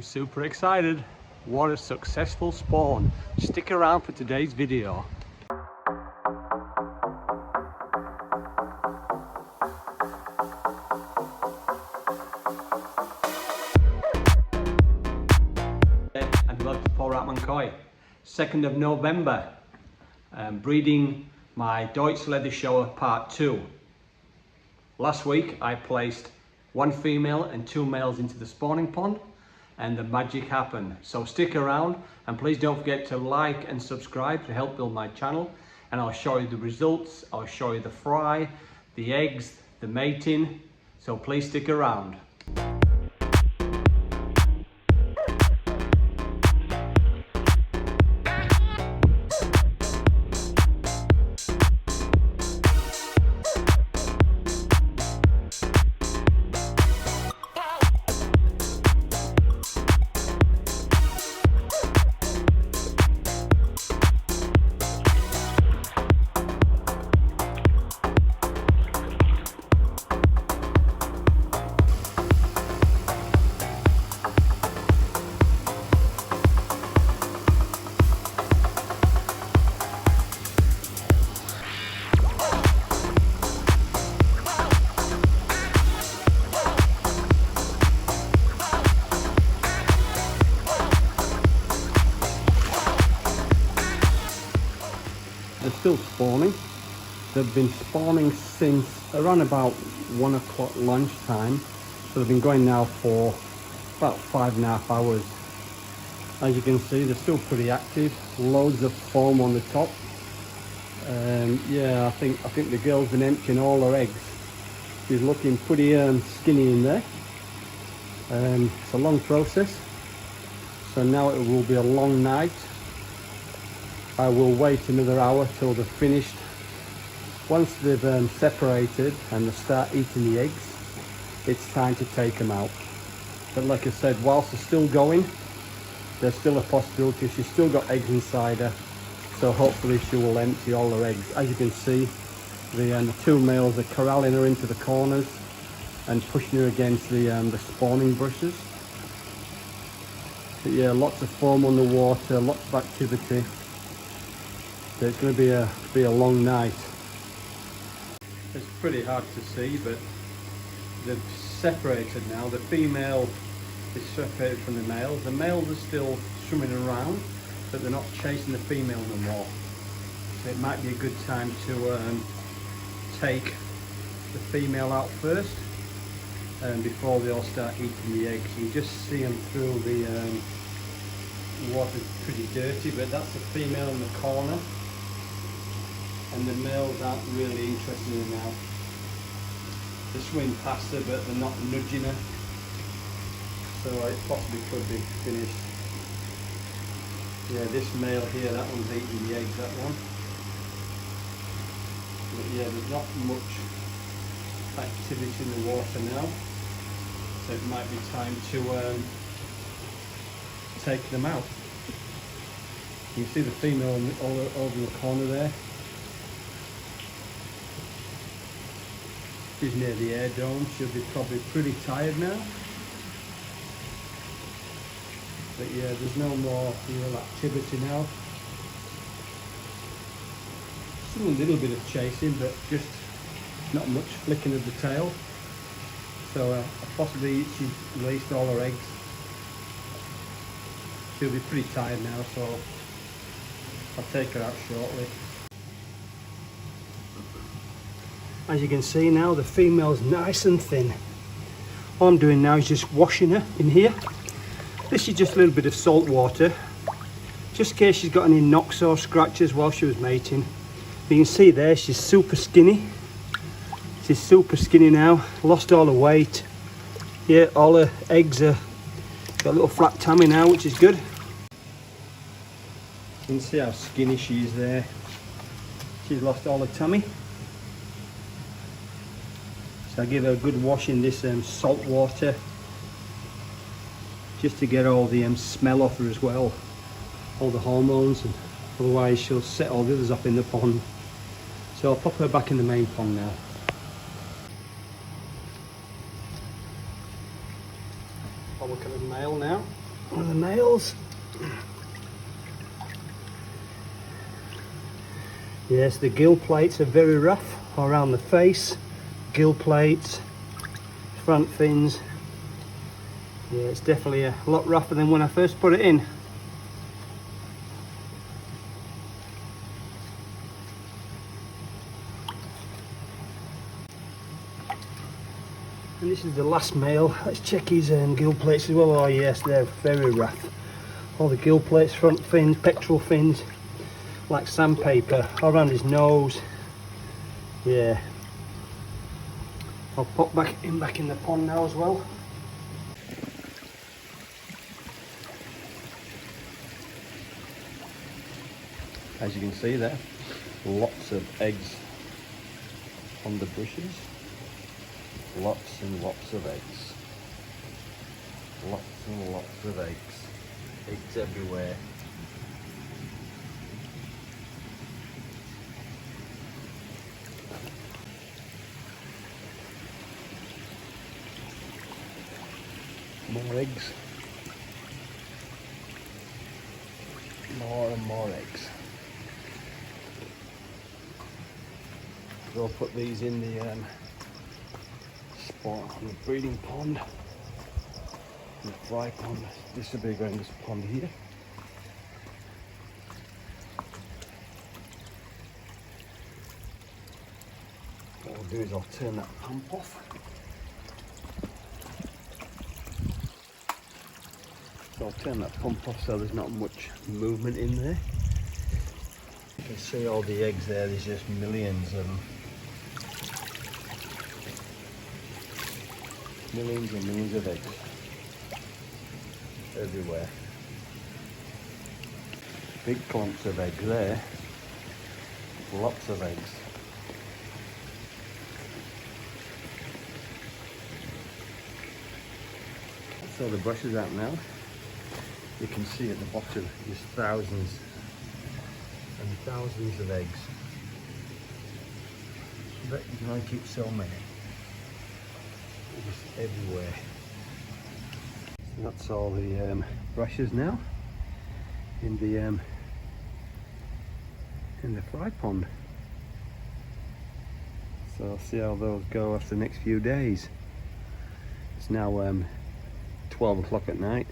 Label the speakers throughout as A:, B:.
A: I'm super excited. What a successful spawn. Stick around for today's video. And welcome to Paul Ratman Koi. 2nd of November. Breeding my DOITSU Showa Part 2. Last week I placed 1 female and 2 males into the spawning pond and the magic happened. So stick around and please don't forget to like and subscribe to help build my channel, and I'll show you the results, I'll show you the fry, the eggs, the mating, so please stick around. They're still spawning. They've been spawning since around about 1 o'clock lunchtime. So they've been going now for about 5.5 hours. As you can see, they're still pretty active. Loads of foam on the top. Yeah, I think the girl's been emptying all her eggs. She's looking pretty skinny in there. It's a long process. So now it will be a long night. I will wait another hour till they're finished. Once they've separated and they start eating the eggs, it's time to take them out. But like I said, whilst they're still going, there's still a possibility she's still got eggs inside her. So hopefully she will empty all her eggs. As you can see, the 2 males are corralling her into the corners and pushing her against the spawning brushes. But yeah, lots of foam on the water, lots of activity. So it's going to be a long night. It's pretty hard to see, but they've separated now. The female is separated from the male. The males are still swimming around, but they're not chasing the female no more. So it might be a good time to take the female out first, before they all start eating the eggs. You just see them through the water's pretty dirty, but that's the female in the corner. And the males aren't really interested in her now. They're swimming past her, but they're not nudging her. So it possibly could be finished. Yeah, this male here, that one's eating the eggs, that one. But yeah, there's not much activity in the water now. So it might be time to take them out. You can see the female all over the corner there. She's near the air dome. She'll be probably pretty tired now. But yeah, there's no more real activity now. Still a little bit of chasing, but just not much flicking of the tail. So possibly she's released all her eggs. She'll be pretty tired now, so I'll take her out shortly. As you can see now, the female's nice and thin. All I'm doing now is just washing her in here. This is just a little bit of salt water, just in case she's got any knocks or scratches while she was mating. You can see there, she's super skinny. She's super skinny now, lost all her weight. Yeah, all her eggs are got a little flat tummy now, which is good. You can see how skinny she is there. She's lost all her tummy. So I give her a good wash in this salt water, just to get all the smell off her as well, all the hormones, and otherwise she'll set all the others up in the pond. So I'll pop her back in the main pond now. I'll look at the male now. one of the males. Yes, the gill plates are very rough around the face. Gill plates, front fins. Yeah, it's definitely a lot rougher than when I first put it in. And this is the last male. Let's check his gill plates as well. Oh yes, they're very rough. All the gill plates, front fins, pectoral fins, like sandpaper, all around his nose. Yeah. I'll pop him back in the pond now as well. As you can see there, lots of eggs on the bushes. Lots and lots of eggs. Lots and lots of eggs. Eggs everywhere. More eggs. More and more eggs. We'll put these in the spot on the breeding pond, the fry pond. This will be around this pond here. What I'll do is I'll turn that pump off. So I'll turn that pump off so there's not much movement in there. You can see all the eggs there, there's just millions of them. Millions and millions of eggs everywhere. Big clumps of eggs there. Lots of eggs. So the brush is out now. You can see at the bottom there's thousands and thousands of eggs. But you can only keep so many. Just everywhere. So that's all the brushes now in the fry pond. So I'll see how those go after the next few days. It's now 12 o'clock at night,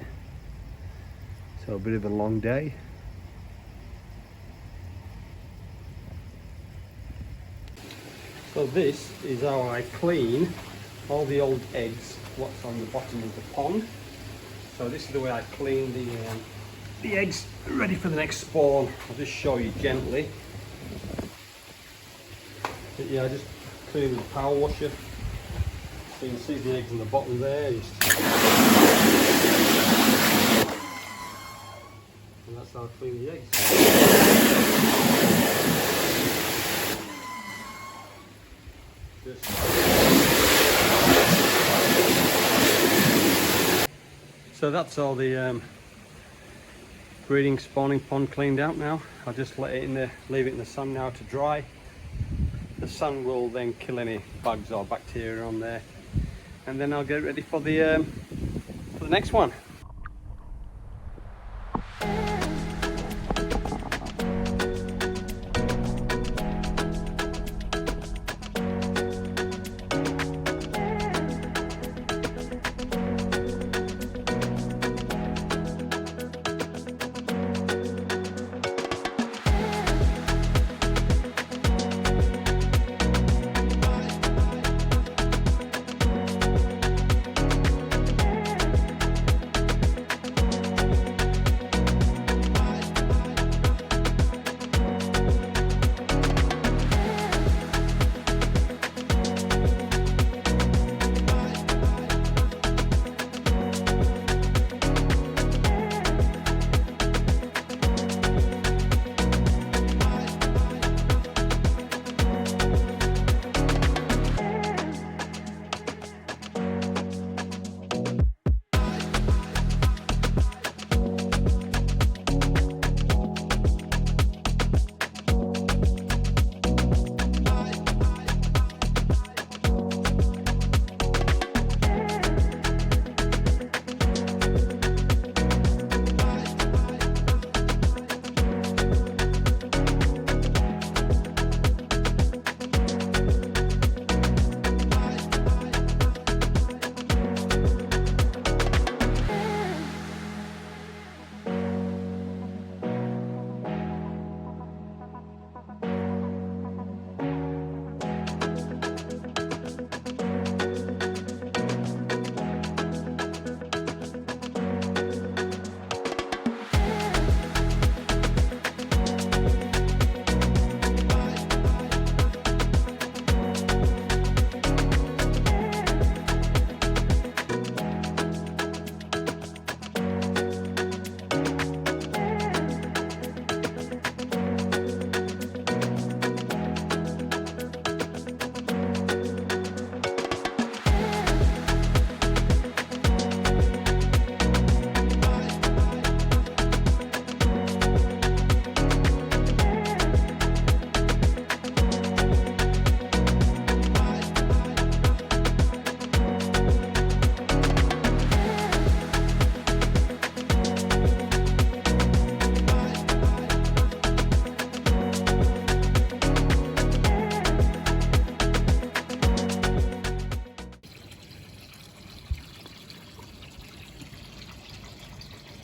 A: so a bit of a long day. So this is how I clean all the old eggs, what's on the bottom of the pond. So this is the way I clean the eggs ready for the next spawn. I'll just show you gently. But yeah, I just clean with a power washer. So you can see the eggs in the bottom there. And that's how I clean the eggs. So that's all the breeding spawning pond cleaned out now. I'll just let it in there, leave it in the sun now to dry. The sun will then kill any bugs or bacteria on there, and then I'll get ready for the next one.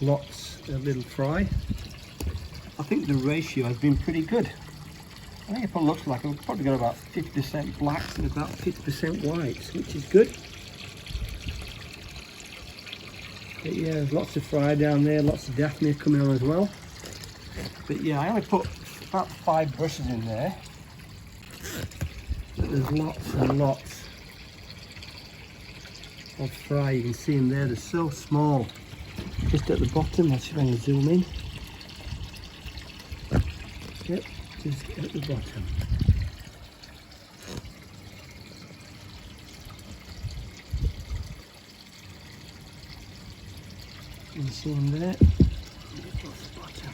A: lots of little fry. I think the ratio has been pretty good. I think it probably looks like I've probably got about 50% blacks and about 50% whites, which is good. But yeah, there's lots of fry down there, lots of Daphne coming on as well. But yeah, I only put about 5 brushes in there. But there's lots and lots of fry. You can see them there, they're so small. Just at the bottom, I'll try and zoom in. Yep, just at the bottom. You can see them there. Across the bottom.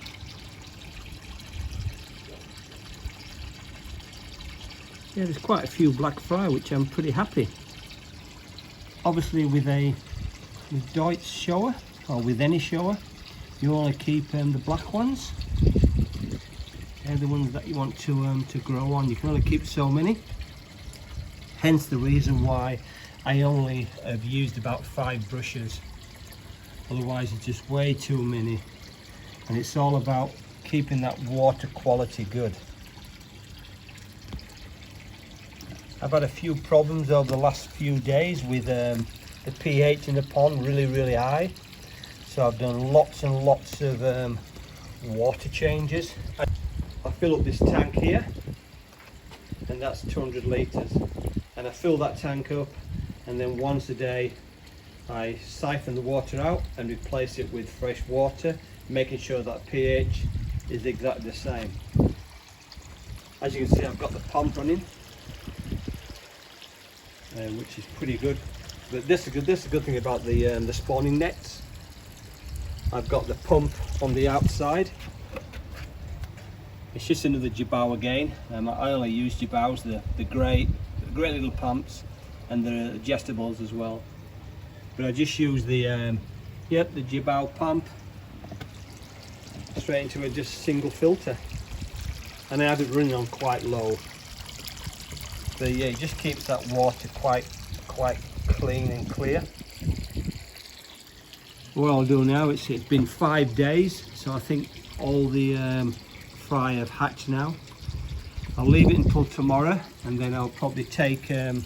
A: Yeah, there's quite a few black fry, which I'm pretty happy. Obviously with DOITSU Showa, or with any showa, you only keep the black ones. They're the ones that you want to grow on. You can only keep so many. Hence the reason why I only have used about 5 brushes. Otherwise it's just way too many. And it's all about keeping that water quality good. I've had a few problems over the last few days with the pH in the pond really high. So I've done lots and lots of water changes. I fill up this tank here, and that's 200 litres. And I fill that tank up, and then once a day I siphon the water out and replace it with fresh water, making sure that pH is exactly the same. As you can see, I've got the pump running, which is pretty good. But this is a good thing about the spawning nets. I've got the pump on the outside. It's just another jibao again. I only use jibaos, the great little pumps, and the adjustables as well. But I just use the jibao pump straight into just a single filter, and I have it running on quite low. But yeah, it just keeps that water quite clean and clear. What I'll do now, it's been 5 days, so I think all the fry have hatched now. I'll leave it until tomorrow, and then I'll probably take the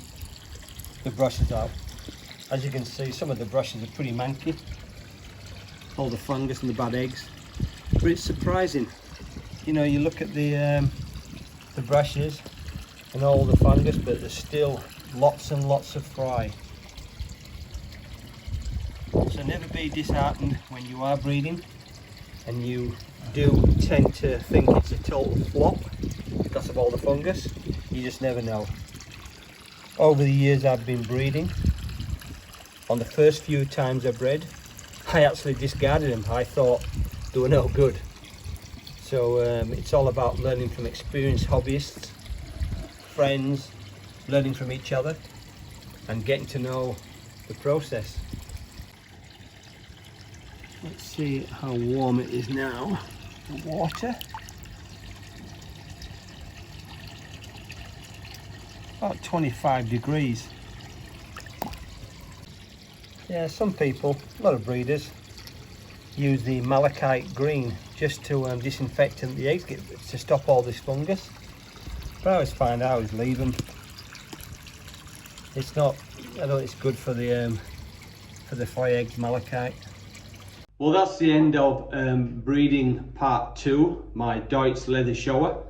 A: brushes out. As you can see, some of the brushes are pretty manky, all the fungus and the bad eggs. But it's surprising, you know, you look at the brushes and all the fungus, but there's still lots and lots of fry. So never be disheartened when you are breeding and you do tend to think it's a total flop because of all the fungus. You just never know. Over the years I've been breeding, on the first few times I bred, I actually discarded them. I thought they were no good. So it's all about learning from experienced hobbyists, friends, learning from each other and getting to know the process. Let's see how warm it is now, the water. About 25 degrees. Yeah, some people, a lot of breeders, use the malachite green just to disinfect the eggs, to stop all this fungus. But I always find I always leave them. It's not, I don't think it's good for the fry eggs, malachite. Well, that's the end of breeding part 2, my DOITSU leather showa.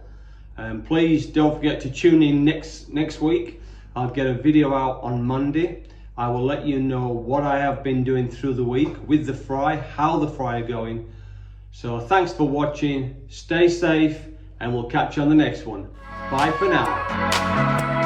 A: Please don't forget to tune in next week. I'll get a video out on Monday. I will let you know what I have been doing through the week with the fry, how the fry are going. So thanks for watching, stay safe, and we'll catch you on the next one. Bye for now.